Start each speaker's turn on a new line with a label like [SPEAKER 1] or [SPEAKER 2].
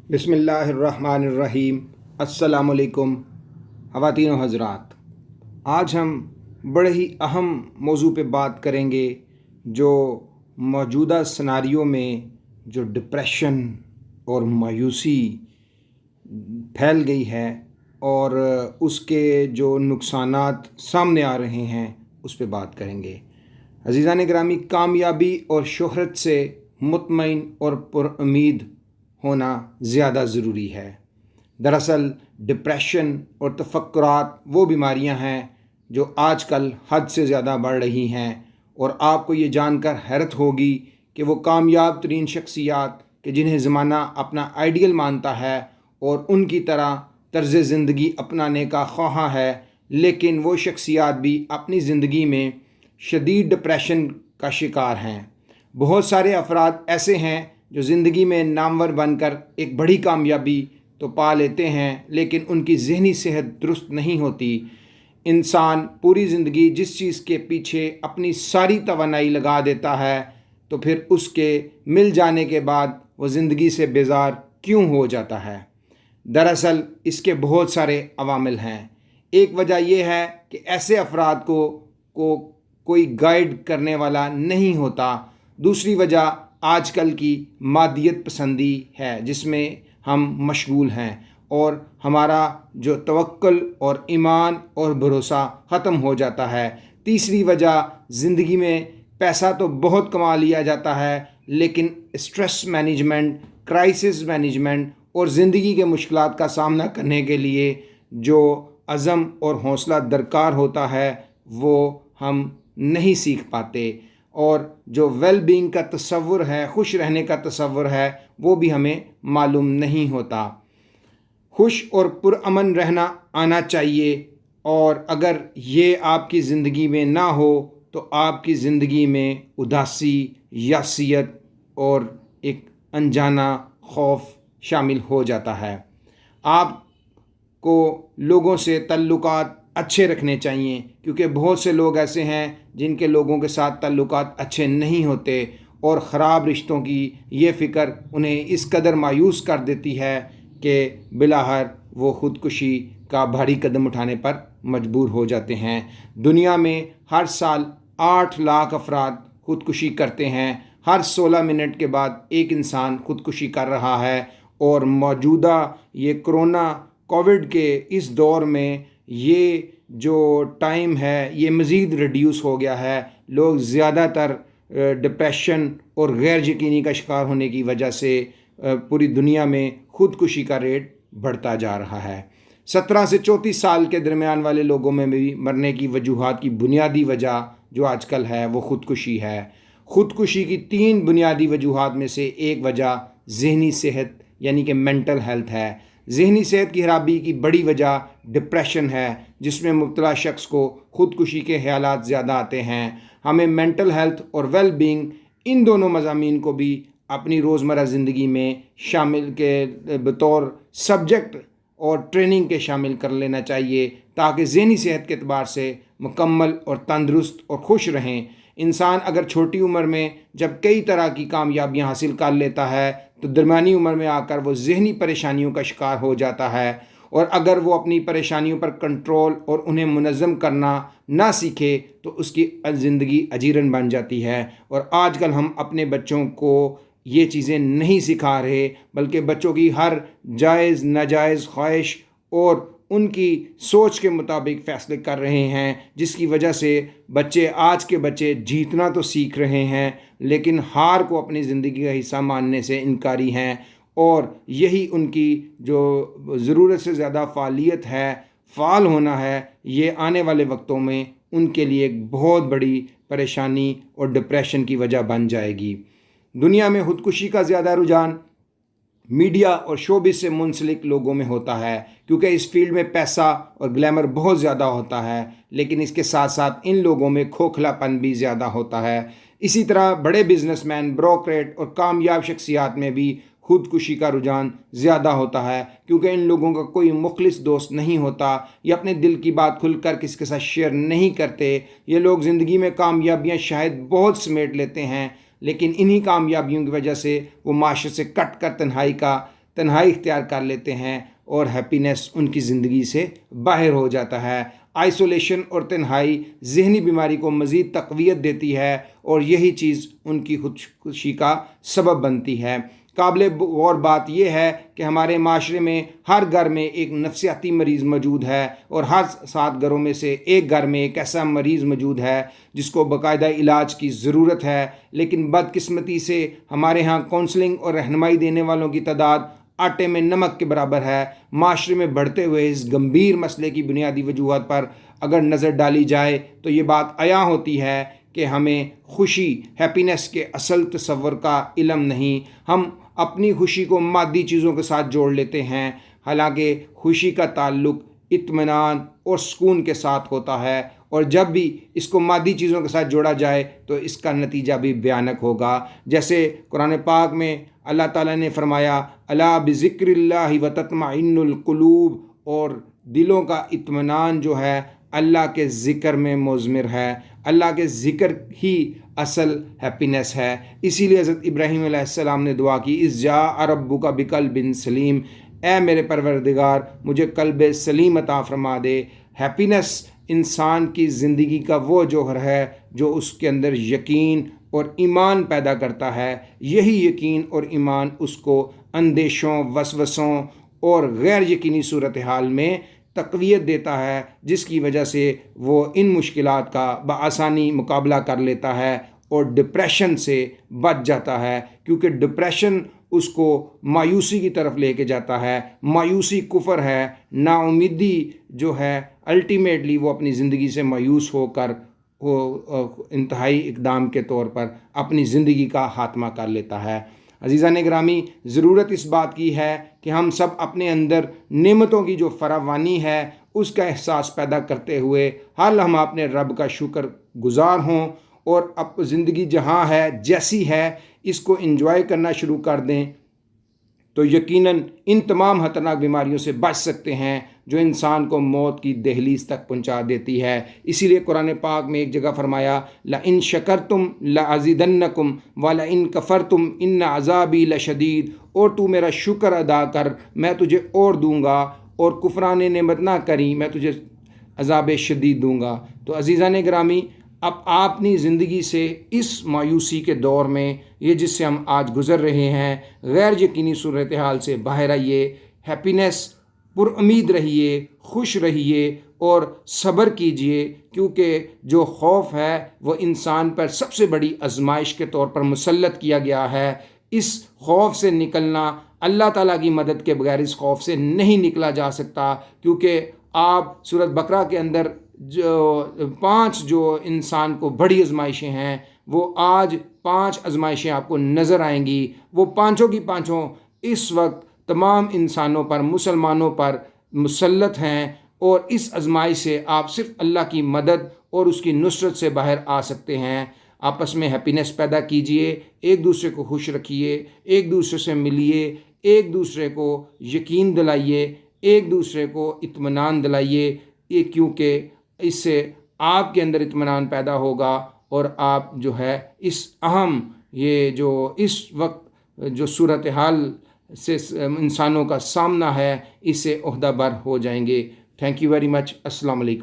[SPEAKER 1] بسم اللہ الرحمن الرحیم۔ السلام علیکم خواتین و حضرات، آج ہم بڑے ہی اہم موضوع پہ بات کریں گے جو موجودہ سناریو میں جو ڈپریشن اور مایوسی پھیل گئی ہے اور اس کے جو نقصانات سامنے آ رہے ہیں اس پہ بات کریں گے۔ عزیزان گرامی، کامیابی اور شہرت سے مطمئن اور پر امید ہونا زیادہ ضروری ہے۔ دراصل ڈپریشن اور تفکرات وہ بیماریاں ہیں جو آج کل حد سے زیادہ بڑھ رہی ہیں، اور آپ کو یہ جان کر حیرت ہوگی کہ وہ کامیاب ترین شخصیات کہ جنہیں زمانہ اپنا آئیڈیل مانتا ہے اور ان کی طرح طرز زندگی اپنانے کا خواہاں ہے، لیکن وہ شخصیات بھی اپنی زندگی میں شدید ڈپریشن کا شکار ہیں۔ بہت سارے افراد ایسے ہیں جو زندگی میں نامور بن کر ایک بڑی کامیابی تو پا لیتے ہیں، لیکن ان کی ذہنی صحت درست نہیں ہوتی۔ انسان پوری زندگی جس چیز کے پیچھے اپنی ساری توانائی لگا دیتا ہے تو پھر اس کے مل جانے کے بعد وہ زندگی سے بیزار کیوں ہو جاتا ہے؟ دراصل اس کے بہت سارے عوامل ہیں۔ ایک وجہ یہ ہے کہ ایسے افراد کو کوئی گائیڈ کرنے والا نہیں ہوتا۔ دوسری وجہ آج کل کی مادیت پسندی ہے جس میں ہم مشغول ہیں اور ہمارا جو توکل اور ایمان اور بھروسہ ختم ہو جاتا ہے۔ تیسری وجہ، زندگی میں پیسہ تو بہت کما لیا جاتا ہے، لیکن اسٹریس مینجمنٹ، کرائسس مینجمنٹ اور زندگی کے مشکلات کا سامنا کرنے کے لیے جو عزم اور حوصلہ درکار ہوتا ہے وہ ہم نہیں سیکھ پاتے، اور جو ویل بینگ کا تصور ہے، خوش رہنے کا تصور ہے، وہ بھی ہمیں معلوم نہیں ہوتا۔ خوش اور پرامن رہنا آنا چاہیے، اور اگر یہ آپ کی زندگی میں نہ ہو تو آپ کی زندگی میں اداسی، یاسیت اور ایک انجانا خوف شامل ہو جاتا ہے۔ آپ کو لوگوں سے تعلقات اچھے رکھنے چاہیے، کیونکہ بہت سے لوگ ایسے ہیں جن کے لوگوں کے ساتھ تعلقات اچھے نہیں ہوتے، اور خراب رشتوں کی یہ فکر انہیں اس قدر مایوس کر دیتی ہے کہ بالآخر وہ خودکشی کا بھاری قدم اٹھانے پر مجبور ہو جاتے ہیں۔ دنیا میں ہر سال 8 لاکھ افراد خودکشی کرتے ہیں۔ ہر 16 منٹ کے بعد ایک انسان خودکشی کر رہا ہے، اور موجودہ یہ کووڈ کے اس دور میں یہ جو ٹائم ہے یہ مزید ریڈیوس ہو گیا ہے۔ لوگ زیادہ تر ڈپریشن اور غیر یقینی کا شکار ہونے کی وجہ سے پوری دنیا میں خودکشی کا ریٹ بڑھتا جا رہا ہے۔ 17 سے 34 سال کے درمیان والے لوگوں میں بھی مرنے کی وجوہات کی بنیادی وجہ جو آج کل ہے وہ خودکشی ہے۔ خودکشی کی 3 بنیادی وجوہات میں سے ایک وجہ ذہنی صحت یعنی کہ مینٹل ہیلتھ ہے۔ ذہنی صحت کی خرابی کی بڑی وجہ ڈپریشن ہے، جس میں مبتلا شخص کو خودکشی کے خیالات زیادہ آتے ہیں۔ ہمیں مینٹل ہیلتھ اور ویل بینگ ان دونوں مضامین کو بھی اپنی روزمرہ زندگی میں شامل کے بطور سبجیکٹ اور ٹریننگ کے شامل کر لینا چاہیے، تاکہ ذہنی صحت کے اعتبار سے مکمل اور تندرست اور خوش رہیں۔ انسان اگر چھوٹی عمر میں جب کئی طرح کی کامیابیاں حاصل کر لیتا ہے تو درمیانی عمر میں آ کر وہ ذہنی پریشانیوں کا شکار ہو جاتا ہے، اور اگر وہ اپنی پریشانیوں پر کنٹرول اور انہیں منظم کرنا نہ سیکھے تو اس کی زندگی اجیرن بن جاتی ہے۔ اور آج کل ہم اپنے بچوں کو یہ چیزیں نہیں سکھا رہے، بلکہ بچوں کی ہر جائز ناجائز خواہش اور ان کی سوچ کے مطابق فیصلے کر رہے ہیں، جس کی وجہ سے آج کے بچے جیتنا تو سیکھ رہے ہیں لیکن ہار کو اپنی زندگی کا حصہ ماننے سے انکاری ہیں، اور یہی ان کی جو ضرورت سے زیادہ فعالیت ہے، فعال ہونا ہے، یہ آنے والے وقتوں میں ان کے لیے ایک بہت بڑی پریشانی اور ڈپریشن کی وجہ بن جائے گی۔ دنیا میں خودکشی کا زیادہ رجحان میڈیا اور شوبز سے منسلک لوگوں میں ہوتا ہے، کیونکہ اس فیلڈ میں پیسہ اور گلیمر بہت زیادہ ہوتا ہے، لیکن اس کے ساتھ ساتھ ان لوگوں میں کھوکھلا پن بھی زیادہ ہوتا ہے۔ اسی طرح بڑے بزنس مین، بروکریٹ اور کامیاب شخصیات میں بھی خودکشی کا رجحان زیادہ ہوتا ہے، کیونکہ ان لوگوں کا کوئی مخلص دوست نہیں ہوتا، یہ اپنے دل کی بات کھل کر کسی کے ساتھ شیئر نہیں کرتے۔ یہ لوگ زندگی میں کامیابیاں شاید بہت سمیٹ لیتے ہیں، لیکن انہی کامیابیوں کی وجہ سے وہ معاشرے سے کٹ کر تنہائی کا تنہائی اختیار کر لیتے ہیں اور ہیپینس ان کی زندگی سے باہر ہو جاتا ہے۔ آئسولیشن اور تنہائی ذہنی بیماری کو مزید تقویت دیتی ہے اور یہی چیز ان کی خودکشی کا سبب بنتی ہے۔ قابل غور بات یہ ہے کہ ہمارے معاشرے میں ہر گھر میں ایک نفسیاتی مریض موجود ہے اور ہر 7 گھروں میں سے ایک گھر میں ایک ایسا مریض موجود ہے جس کو باقاعدہ علاج کی ضرورت ہے، لیکن بدقسمتی سے ہمارے ہاں کونسلنگ اور رہنمائی دینے والوں کی تعداد آٹے میں نمک کے برابر ہے۔ معاشرے میں بڑھتے ہوئے اس گمبھیر مسئلے کی بنیادی وجوہات پر اگر نظر ڈالی جائے تو یہ بات عیاں ہوتی ہے کہ ہمیں خوشی، ہیپینس کے اصل تصور کا علم نہیں۔ ہم اپنی خوشی کو مادی چیزوں کے ساتھ جوڑ لیتے ہیں، حالانکہ خوشی کا تعلق اطمینان اور سکون کے ساتھ ہوتا ہے، اور جب بھی اس کو مادی چیزوں کے ساتھ جوڑا جائے تو اس کا نتیجہ بھی بھیانک ہوگا۔ جیسے قرآن پاک میں اللہ تعالیٰ نے فرمایا الا بذکر اللہ وتطمئن القلوب، اور دلوں کا اطمینان جو ہے اللہ کے ذکر میں مضمر ہے۔ اللہ کے ذکر ہی اصل ہیپینس ہے۔ اسی لیے حضرت ابراہیم علیہ السلام نے دعا کی اذ جاء ربک بقلب سلیم، اے میرے پروردگار مجھے قلب سلیم عطا فرما دے۔ ہیپینس انسان کی زندگی کا وہ جوہر ہے جو اس کے اندر یقین اور ایمان پیدا کرتا ہے۔ یہی یقین اور ایمان اس کو اندیشوں، وسوسوں اور غیر یقینی صورتحال میں تقویت دیتا ہے، جس کی وجہ سے وہ ان مشکلات کا بآسانی مقابلہ کر لیتا ہے اور ڈپریشن سے بچ جاتا ہے، کیونکہ ڈپریشن اس کو مایوسی کی طرف لے کے جاتا ہے۔ مایوسی کفر ہے، نا امیدی جو ہے الٹیمیٹلی وہ اپنی زندگی سے مایوس ہو کر وہ انتہائی اقدام کے طور پر اپنی زندگی کا خاتمہ کر لیتا ہے۔ عزیزان گرامی، ضرورت اس بات کی ہے کہ ہم سب اپنے اندر نعمتوں کی جو فراوانی ہے اس کا احساس پیدا کرتے ہوئے ہر لمحہ اپنے رب کا شکر گزار ہوں، اور اب زندگی جہاں ہے جیسی ہے اس کو انجوائے کرنا شروع کر دیں، تو یقیناً ان تمام خطرناک بیماریوں سے بچ سکتے ہیں جو انسان کو موت کی دہلیز تک پہنچا دیتی ہے۔ اسی لیے قرآن پاک میں ایک جگہ فرمایا لَإِن شَكَرْتُمْ لَأَزِيدَنَّكُمْ وَلَإِن كَفَرْتُمْ إِنَّ عَذَابِي لَشَدِيدٌ، اور تو میرا شکر ادا کر میں تجھے اور دوں گا، اور کفران نعمت نہ کری میں تجھے عذاب شدید دوں گا۔ تو عزیزان گرامی، اب آپ اپنی زندگی سے اس مایوسی کے دور میں، یہ جس سے ہم آج گزر رہے ہیں، غیر یقینی صورتحال سے باہر آئیے، ہیپینس پر امید رہیے، خوش رہیے اور صبر کیجئے، کیونکہ جو خوف ہے وہ انسان پر سب سے بڑی آزمائش کے طور پر مسلط کیا گیا ہے۔ اس خوف سے نکلنا، اللہ تعالیٰ کی مدد کے بغیر اس خوف سے نہیں نکلا جا سکتا، کیونکہ آپ سورۃ بقرہ کے اندر جو 5 جو انسان کو بڑی آزمائشیں ہیں، وہ آج 5 آزمائشیں آپ کو نظر آئیں گی۔ وہ پانچوں کی پانچوں اس وقت تمام انسانوں پر، مسلمانوں پر مسلط ہیں، اور اس آزمائش سے آپ صرف اللہ کی مدد اور اس کی نصرت سے باہر آ سکتے ہیں۔ آپس میں ہیپینس پیدا کیجئے، ایک دوسرے کو خوش رکھیے، ایک دوسرے سے ملیے، ایک دوسرے کو یقین دلائیے، ایک دوسرے کو اطمینان دلائیے، یہ کیونکہ اس سے آپ کے اندر اطمینان پیدا ہوگا، اور آپ جو ہے اس اہم یہ جو اس وقت جو صورتحال سے انسانوں کا سامنا ہے اس سے عہدہ بر ہو جائیں گے۔ Thank you very much. السلام علیکم۔